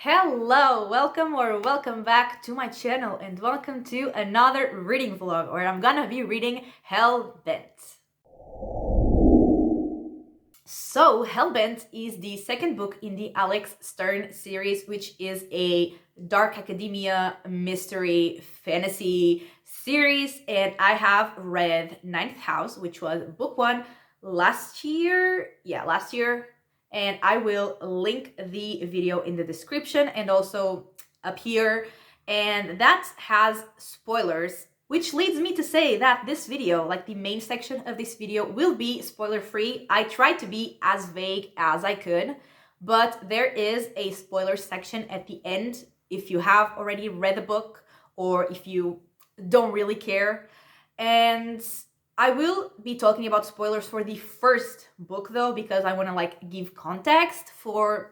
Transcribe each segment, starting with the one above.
Hello, welcome back to my channel and welcome to another reading vlog where I'm gonna be reading Hellbent. So, Hellbent is the second book in the Alex Stern series, which is a dark academia mystery fantasy series, and I have read Ninth House, which was book one last year, and I will link the video in the description and also up here, and that has spoilers, which leads me to say that this video, like the main section of this video, will be spoiler free. I tried to be as vague as I could, but there is a spoiler section at the end if you have already read the book or if you don't really care. And I will be talking about spoilers for the first book though, because I want to give context for,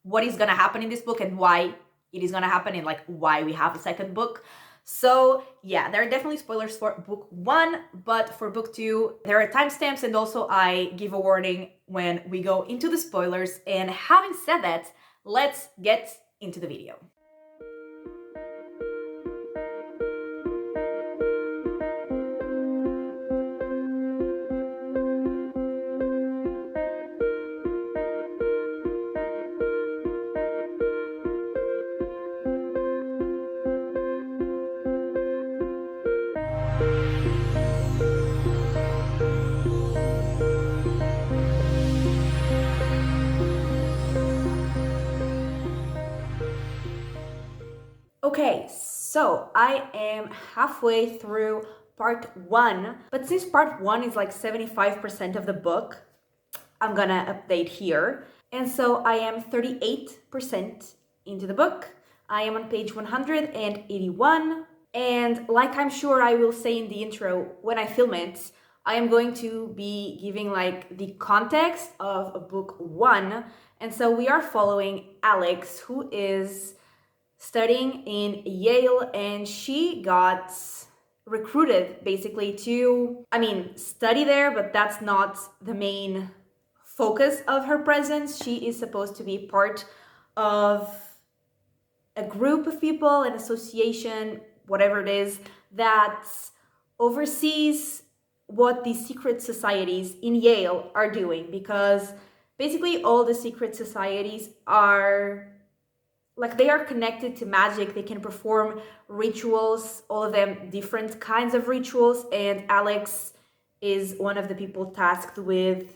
what is going to happen in this book and why it is going to happen and why we have a second book. So yeah, there are definitely spoilers for book one, but for book two, there are timestamps, and also I give a warning when we go into the spoilers. And having said that, let's get into the video. Okay, so I am halfway through part one, but since part one is like 75% of the book, I'm gonna update here. And so I am 38% into the book. I am on page 181. And like I'm sure I will say in the intro when I film it, I am going to be giving the context of book one. And so we are following Alex, who is studying in Yale, and she got recruited basically to, study there, but that's not the main focus of her presence. She is supposed to be part of a group of people, an association, whatever it is, that oversees what the secret societies in Yale are doing, because basically all the secret societies are they are connected to magic. They can perform rituals, all of them different kinds of rituals, and Alex is one of the people tasked with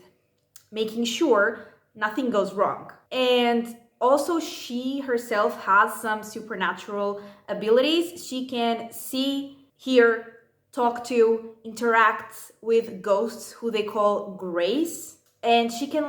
making sure nothing goes wrong. And also she herself has some supernatural abilities. She can see, hear, talk to, interact with ghosts who they call grays, and she can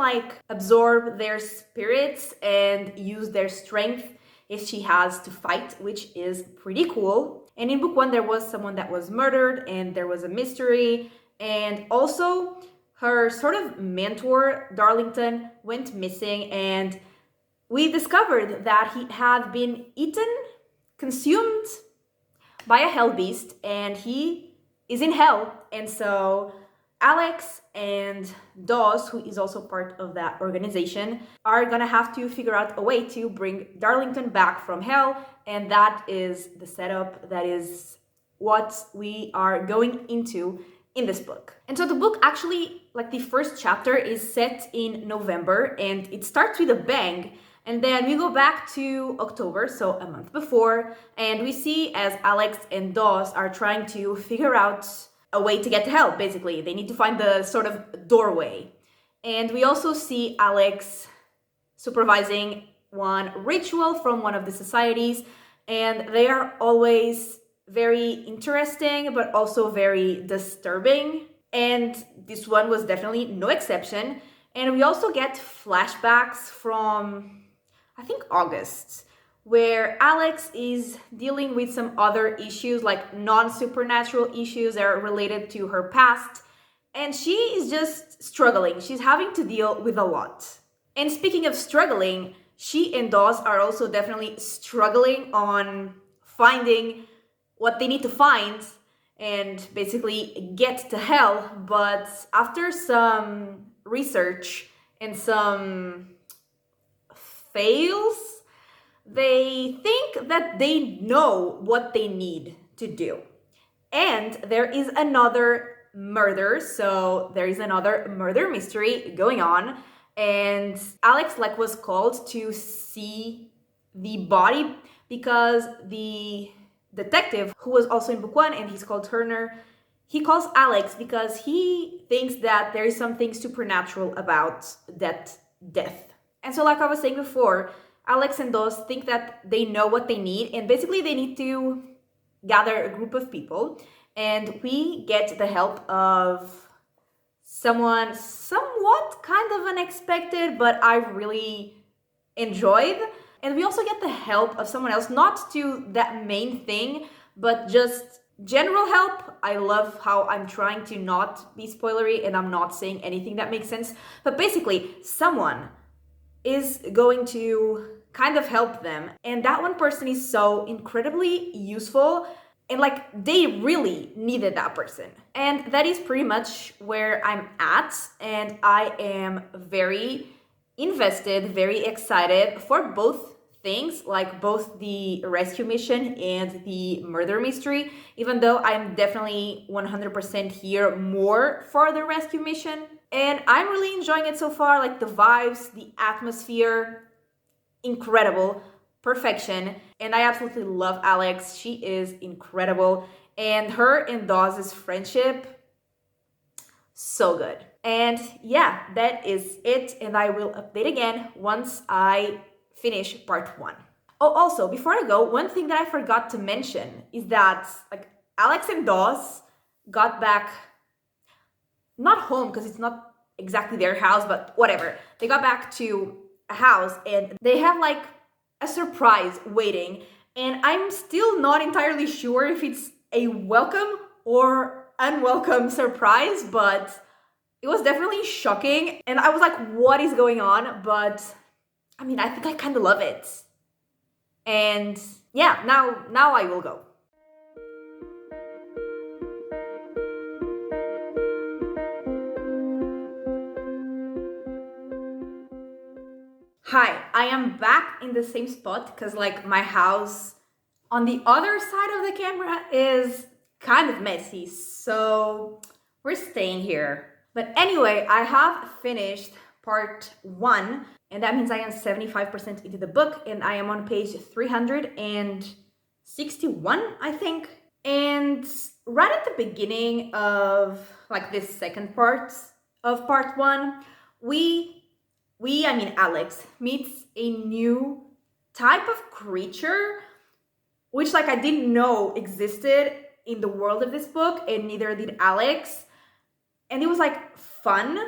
absorb their spirits and use their strength if she has to fight, which is pretty cool. And in book one, there was someone that was murdered and there was a mystery. And also her sort of mentor, Darlington, went missing, and we discovered that he had been consumed by a hell beast, and he is in hell. And so Alex and Dawes, who is also part of that organization, are gonna have to figure out a way to bring Darlington back from hell, and that is the setup. That is what we are going into in this book. And so the book actually, the first chapter is set in November, and it starts with a bang, and then we go back to October, so a month before, and we see as Alex and Dawes are trying to figure out a way to get to hell. Basically, they need to find the sort of doorway. And we also see Alex supervising one ritual from one of the societies, and they are always very interesting but also very disturbing, and this one was definitely no exception. And we also get flashbacks from, I think, August, where Alex is dealing with some other issues, non-supernatural issues that are related to her past, and she is just struggling. She's having to deal with a lot. And speaking of struggling, she and Dawes are also definitely struggling on finding what they need to find and basically get to hell. But after some research and some fails, they think that they know what they need to do. And there is another murder, so there is another murder mystery going on, and Alex was called to see the body because the detective, who was also in book 1, and he's called Turner, he calls Alex because he thinks that there is something supernatural about that death. And so, like I was saying before, Alex and Dos think that they know what they need, and basically they need to gather a group of people, and we get the help of someone somewhat kind of unexpected, but I really enjoyed. And we also get the help of someone else, not to that main thing, but just general help. I love how I'm trying to not be spoilery and I'm not saying anything that makes sense, but basically someone is going to kind of help them, and that one person is so incredibly useful, and they really needed that person. And that is pretty much where I'm at, and I am very invested, very excited for both things, both the rescue mission and the murder mystery, even though I'm definitely 100% here more for the rescue mission. And I'm really enjoying it so far, the vibes, the atmosphere, incredible, perfection. And I absolutely love Alex. She is incredible. And her and Dawes' friendship, so good. And yeah, that is it. And I will update again once I finish part 1. Oh, also, before I go, one thing that I forgot to mention is that Alex and Dawes got back, not home because it's not exactly their house, but whatever. They got back to a house and they have a surprise waiting, and I'm still not entirely sure if it's a welcome or unwelcome surprise, but it was definitely shocking, and I was like, what is going on? But I mean, I think I kind of love it. And yeah, now I will go. Hi, I am back in the same spot because my house on the other side of the camera is kind of messy, so we're staying here. But anyway, I have finished part 1, and that means I am 75% into the book, and I am on page 361, I think. And right at the beginning of this second part of part 1, Alex meets a new type of creature, which I didn't know existed in the world of this book, and neither did Alex. And it was fun,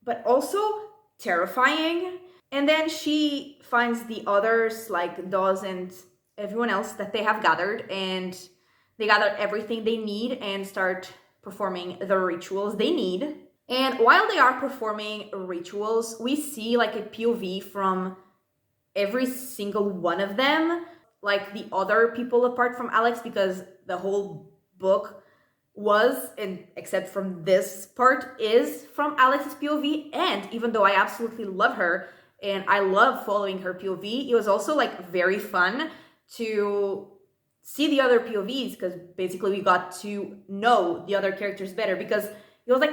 but also terrifying. And then she finds the others, Dawes and everyone else that they have gathered, and they gather everything they need and start performing the rituals they need. And while they are performing rituals, we see a POV from every single one of them, the other people apart from Alex, because the whole book was, and except from this part, is from Alex's POV. And even though I absolutely love her and I love following her POV, it was also very fun to see the other POVs, because basically we got to know the other characters better, because it was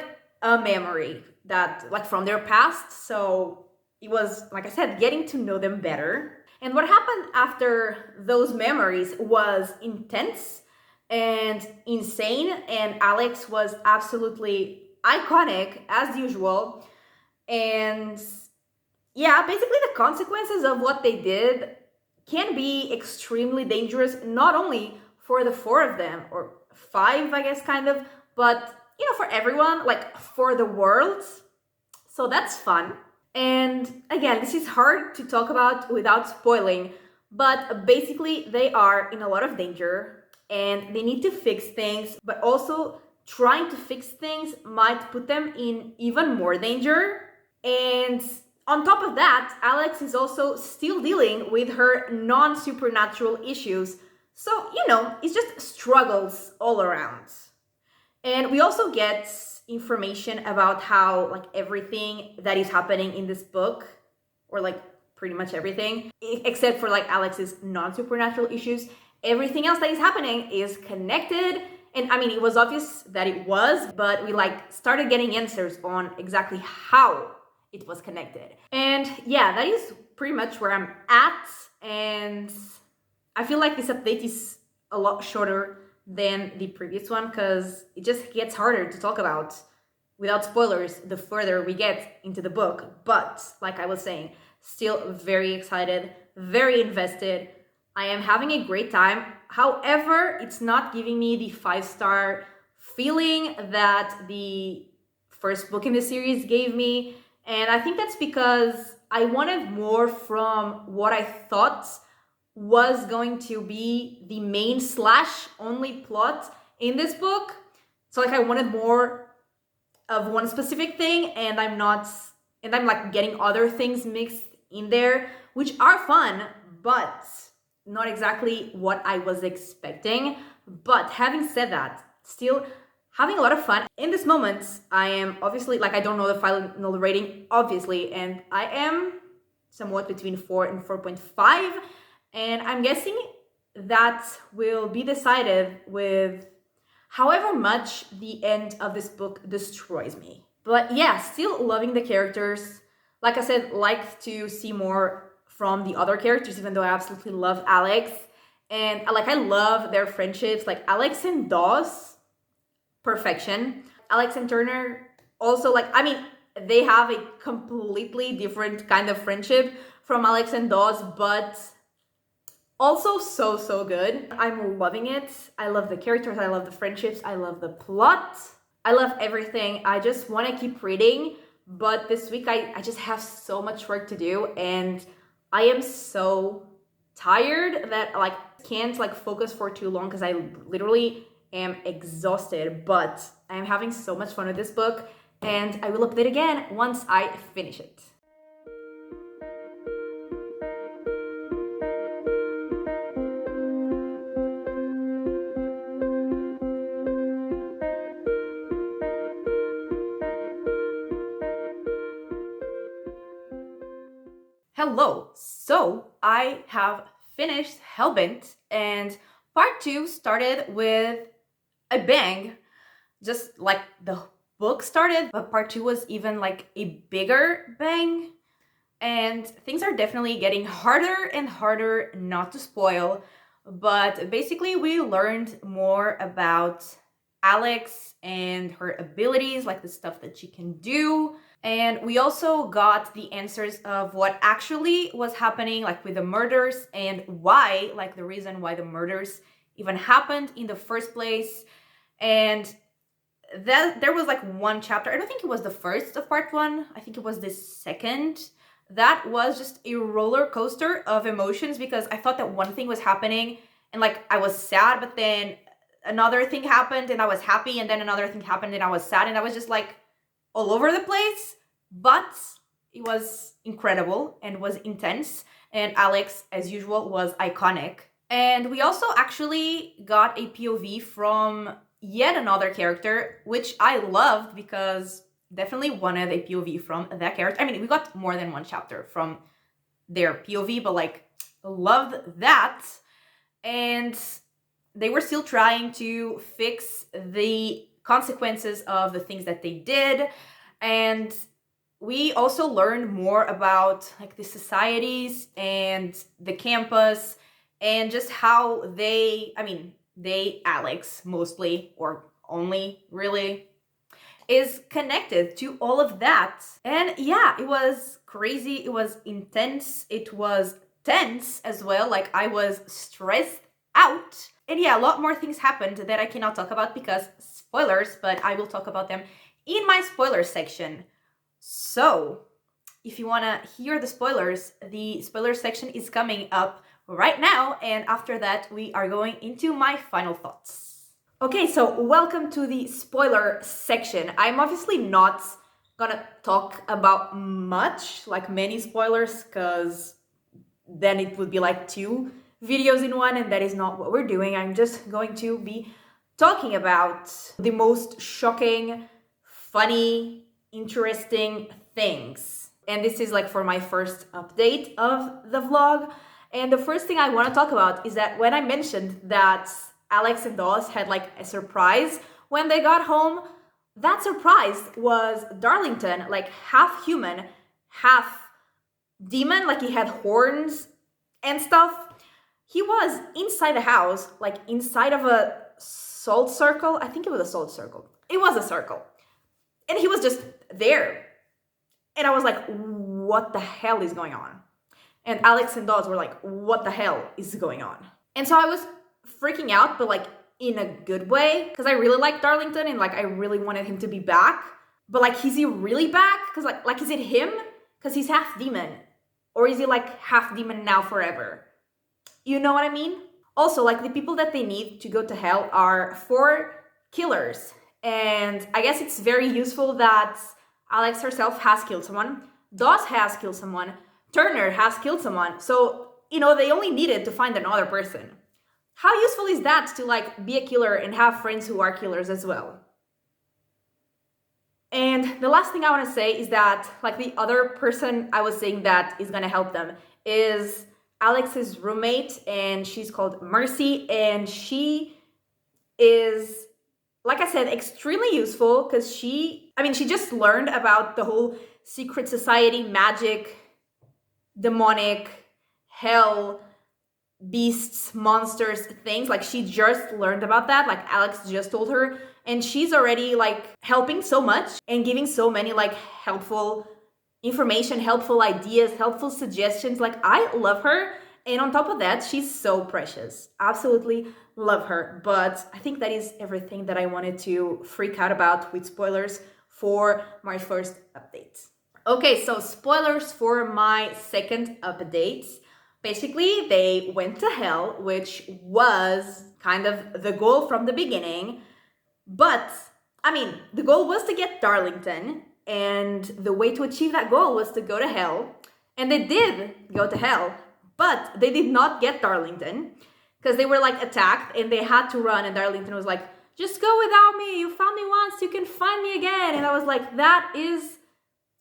a memory that from their past. So it was, like I said, getting to know them better. And what happened after those memories was intense and insane, and Alex was absolutely iconic as usual. And yeah, basically the consequences of what they did can be extremely dangerous, not only for the 4 of them, or 5, I guess, kind of, but for everyone, for the world. So that's fun. And again, this is hard to talk about without spoiling, but basically they are in a lot of danger and they need to fix things, but also trying to fix things might put them in even more danger. And on top of that, Alex is also still dealing with her non-supernatural issues. So, it's just struggles all around. And we also get information about how everything that is happening in this book, or pretty much everything, except for like Alex's non-supernatural issues. Everything else that is happening is connected. And I mean, it was obvious that it was, but we like started getting answers on exactly how it was connected. And yeah, that is pretty much where I'm at. And I feel like this update is a lot shorter than the previous one because it just gets harder to talk about without spoilers the further we get into the book. But like I was saying, still very excited, very invested. I am having a great time. However, it's not giving me the 5-star feeling that the first book in the series gave me. And I think that's because I wanted more from what I thought was going to be the main / only plot in this book. So like I wanted more of one specific thing, and I'm like getting other things mixed in there, which are fun, but not exactly what I was expecting. But having said that, still having a lot of fun. In this moment, I am obviously, like I don't know the final rating, obviously, and I am somewhat between 4 and 4.5, and I'm guessing that will be decided with however much the end of this book destroys me. But yeah, still loving the characters. Like I said, like to see more from the other characters, even though I absolutely love Alex. And like I love their friendships, like Alex and Dawes, perfection. Alex and Turner also, like, I mean, they have a completely different kind of friendship from Alex and Dawes, but also so good. I'm loving it. I love the characters, I love the friendships, I love the plot, I love everything. I just want to keep reading, but this week I just have so much work to do, and I am so tired that like can't like focus for too long because I literally am exhausted. But I am having so much fun with this book, and I will update again once I finish it. Hello! So I have finished Hellbent, and part 2 started with a bang, just like the book started, but part 2 was even like a bigger bang, and things are definitely getting harder and harder not to spoil. But basically we learned more about Alex and her abilities, like the stuff that she can do. And we also got the answers of what actually was happening, like with the murders, and why, like the reason why the murders even happened in the first place. And that there was like one chapter, I don't think it was the first of part 1, I think it was the second, that was just a roller coaster of emotions, because I thought that one thing was happening and like I was sad, but then another thing happened and I was happy, and then another thing happened and I was sad, and I was just like all over the place. But it was incredible and was intense, and Alex, as usual, was iconic. And we also actually got a POV from yet another character, which I loved because definitely wanted a POV from that character. I mean, we got more than one chapter from their POV, but like loved that. And they were still trying to fix the consequences of the things that they did. And we also learned more about like the societies and the campus, and just how they, Alex mostly, or only really, is connected to all of that. And yeah, it was crazy, it was intense, it was tense as well, like I was stressed out. And yeah, a lot more things happened that I cannot talk about because spoilers, but I will talk about them in my spoiler section. So if you want to hear the spoilers, the spoiler section is coming up right now, and after that we are going into my final thoughts. Okay, so welcome to the spoiler section. I'm obviously not gonna talk about much, like many spoilers, because then it would be like 2 videos in one, and that is not what we're doing. I'm just going to be talking about the most shocking, funny, interesting things. And this is like for my first update of the vlog. And the first thing I want to talk about is that when I mentioned that Alex and Dawes had like a surprise when they got home, that surprise was Darlington, like half human, half demon, like he had horns and stuff. He was inside the house, like inside of a salt circle. I think it was a salt circle. It was a circle. And he was just there. And I was like, what the hell is going on? And Alex and Dawes were like, what the hell is going on? And so I was freaking out, but like in a good way, because I really like Darlington and like I really wanted him to be back. But like, is he really back? Because like is it him? Because he's half demon. Or is he like half demon now forever? You know what I mean? Also, like the people that they need to go to hell are 4 killers. And I guess it's very useful that Alex herself has killed someone. Dawes has killed someone. Turner has killed someone. So, you know, they only needed to find another person. How useful is that to like be a killer and have friends who are killers as well? And the last thing I want to say is that like the other person I was saying that is going to help them is Alex's roommate, and she's called Mercy, and she is, like I said, extremely useful because she just learned about the whole secret society, magic, demonic, hell, beasts, monsters, things. Like she just learned about that. Like Alex just told her, and she's already like helping so much and giving so many like helpful information, helpful ideas, helpful suggestions. Like I love her. And on top of that, she's so precious. Absolutely love her. But I think that is everything that I wanted to freak out about with spoilers for my first update. Okay, so spoilers for my second update. Basically, they went to hell, which was kind of the goal from the beginning. But, I mean, the goal was to get Darlington. And the way to achieve that goal was to go to hell. And they did go to hell. But they did not get Darlington. Because they were like attacked and they had to run. And Darlington was like, just go without me. You found me once. You can find me again. And I was like, that is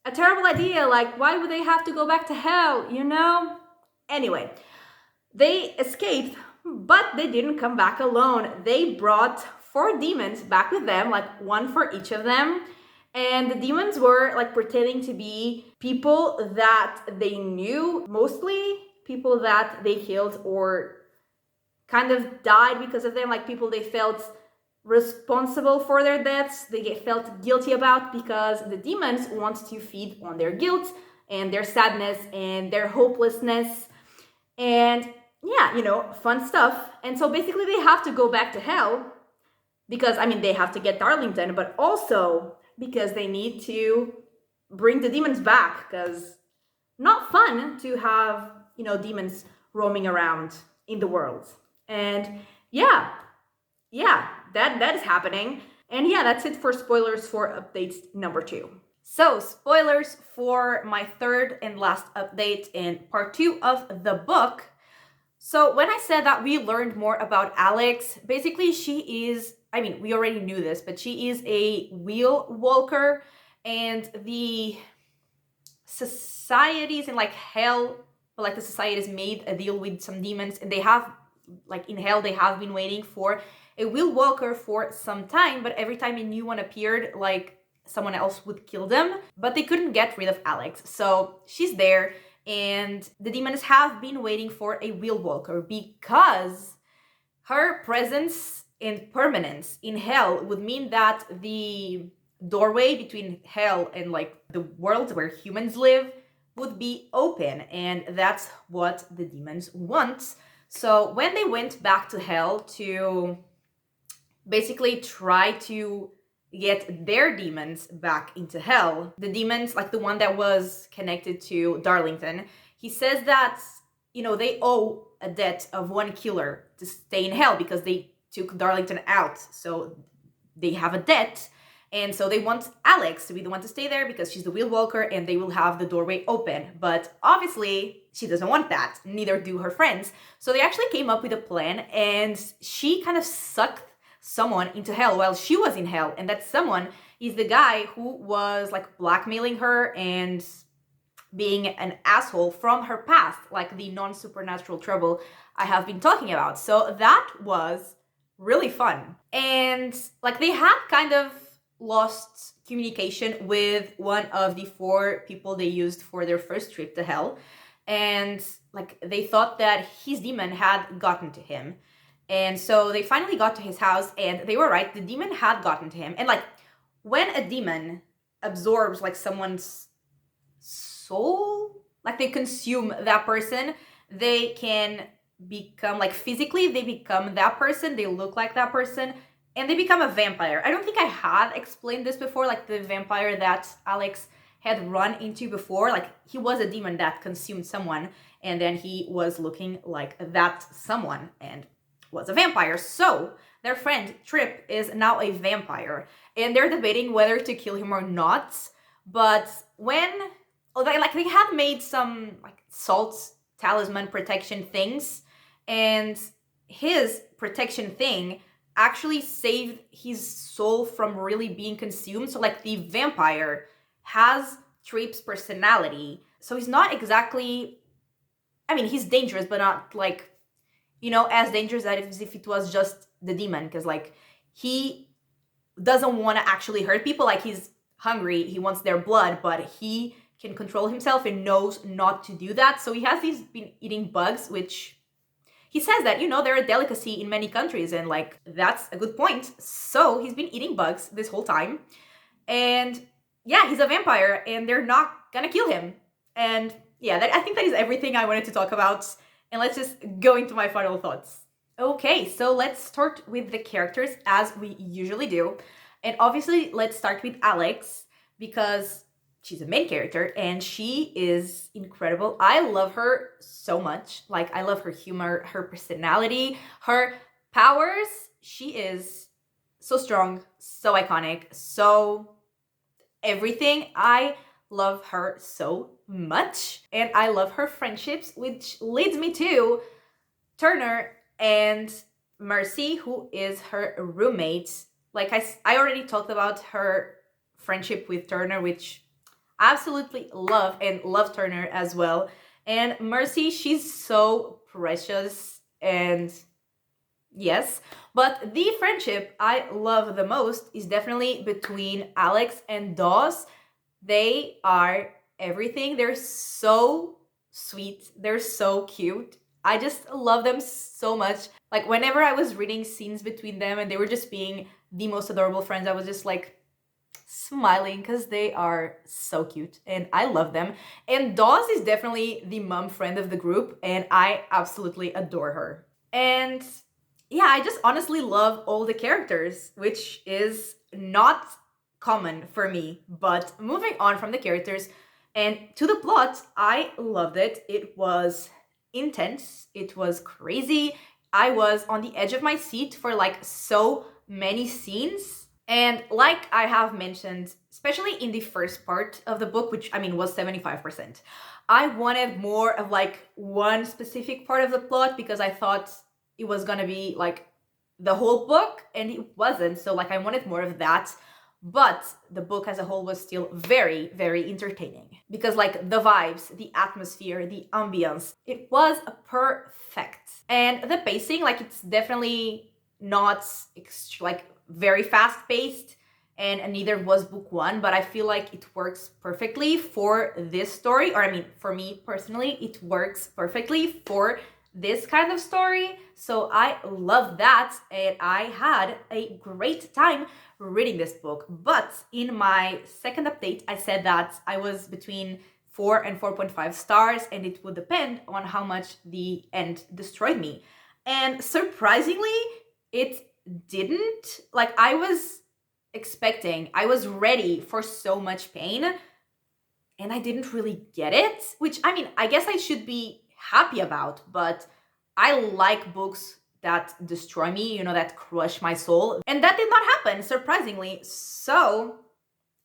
a terrible idea. Like, why would they have to go back to hell, you know? Anyway, they escaped, but they didn't come back alone. They brought 4 demons back with them, like 1 for each of them. And the demons were like pretending to be people that they knew, mostly people that they killed or kind of died because of them, like people they felt responsible for their deaths, they felt guilty about, because the demons want to feed on their guilt and their sadness and their hopelessness and yeah, you know, fun stuff. And so basically they have to go back to hell because, I mean, they have to get Darlington, but also because they need to bring the demons back, because not fun to have, you know, demons roaming around in the world. And yeah, that is happening. And yeah, that's it for spoilers for update number 2. So spoilers for my third and last update in part 2 of the book. So when I said that we learned more about Alex, basically she is, I mean, we already knew this, but she is a wheel walker, and the societies in like hell, like the societies made a deal with some demons, and they have, like in hell, they have been waiting for a wheel walker for some time, but every time a new one appeared, like someone else would kill them, but they couldn't get rid of Alex. So she's there, and the demons have been waiting for a wheel walker because her presence and permanence in hell would mean that the doorway between hell and like the world where humans live would be open, and that's what the demons want. So when they went back to hell to basically try to get their demons back into hell, the demons, like the one that was connected to Darlington, he says that, you know, they owe a debt of 1 killer to stay in hell because they took Darlington out. So they have a debt. And so they want Alex to be the one to stay there because she's the wheel walker and they will have the doorway open. But obviously she doesn't want that. Neither do her friends. So they actually came up with a plan, and she kind of sucked someone into hell while she was in hell. And that someone is the guy who was like blackmailing her and being an asshole from her past, like the non-supernatural trouble I have been talking about. So that was really fun. And like they had kind of lost communication with one of the 4 people they used for their first trip to hell. And like they thought that his demon had gotten to him. And so they finally got to his house, and they were right, the demon had gotten to him. And like when a demon absorbs like someone's soul, like they consume that person, they can become like physically, they become that person, they look like that person, and they become a vampire. I don't think I had explained this before, like the vampire that Alex had run into before. Like he was a demon that consumed someone, and then he was looking like that someone and was a vampire. So their friend Trip is now a vampire, and they're debating whether to kill him or not. But when they had made some like salt talisman protection things, and his protection thing actually saved his soul from really being consumed. So like the vampire has Trip's personality, so he's not exactly, I mean, he's dangerous, but not like, you know, as dangerous as if it was just the demon, because like he doesn't want to actually hurt people. Like he's hungry, he wants their blood, but he can control himself and knows not to do that. So he's been eating bugs, which he says that, you know, they're a delicacy in many countries, and like that's a good point. So he's been eating bugs this whole time, and yeah, he's a vampire, and they're not gonna kill him. And yeah, I think that is everything I wanted to talk about, and let's just go into my final thoughts. Okay, so let's start with the characters as we usually do, and obviously let's start with Alex, because she's a main character and she is incredible. I love her so much. Like I love her humor, her personality, her powers. She is so strong, so iconic, so everything. I love her so much, and I love her friendships, which leads me to Turner and Mercy, who is her roommate. Like I already talked about her friendship with Turner, which I absolutely love, and love Turner as well. And Mercy, she's so precious, and yes. But the friendship I love the most is definitely between Alex and Dawes. They are everything. They're so sweet. They're so cute. I just love them so much. Like whenever I was reading scenes between them and they were just being the most adorable friends, I was just like smiling because they are so cute and I love them. And Dawes is definitely the mom friend of the group, and I absolutely adore her. And yeah, I just honestly love all the characters, which is not common for me. But moving on from the characters and to the plot, I loved it. It was intense. It was crazy. I was on the edge of my seat for like so many scenes. And like I have mentioned, especially in the first part of the book, which I mean was 75%, I wanted more of like one specific part of the plot because I thought it was gonna be like the whole book, and it wasn't. So like I wanted more of that. But the book as a whole was still very, very entertaining because like the vibes, the atmosphere, the ambience, it was perfect. And the pacing, like it's definitely not like very fast paced, and neither was book one, but I feel like it works perfectly for this story. Or I mean, for me personally, it works perfectly for this kind of story. So I love that, and I had a great time reading this book. But in my second update, I said that I was between 4 and 4.5 stars, and it would depend on how much the end destroyed me. And surprisingly, it didn't. Like I was expecting, I was ready for so much pain, and I didn't really get it, which I mean, I guess I should be happy about, but I like books that destroy me, you know, that crush my soul. And that did not happen, surprisingly. So,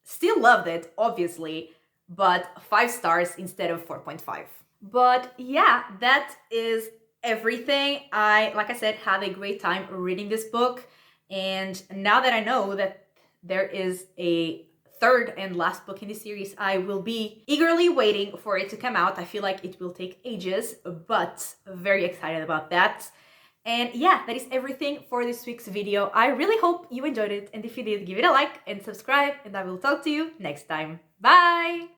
still loved it, obviously, but 5 stars instead of 4.5. But yeah, that is everything. Like I said, had a great time reading this book. And now that I know that there is a third and last book in the series. I will be eagerly waiting for it to come out. I feel like it will take ages, but very excited about that. And yeah, that is everything for this week's video. I really hope you enjoyed it, and if you did, give it a like and subscribe, and I will talk to you next time. Bye!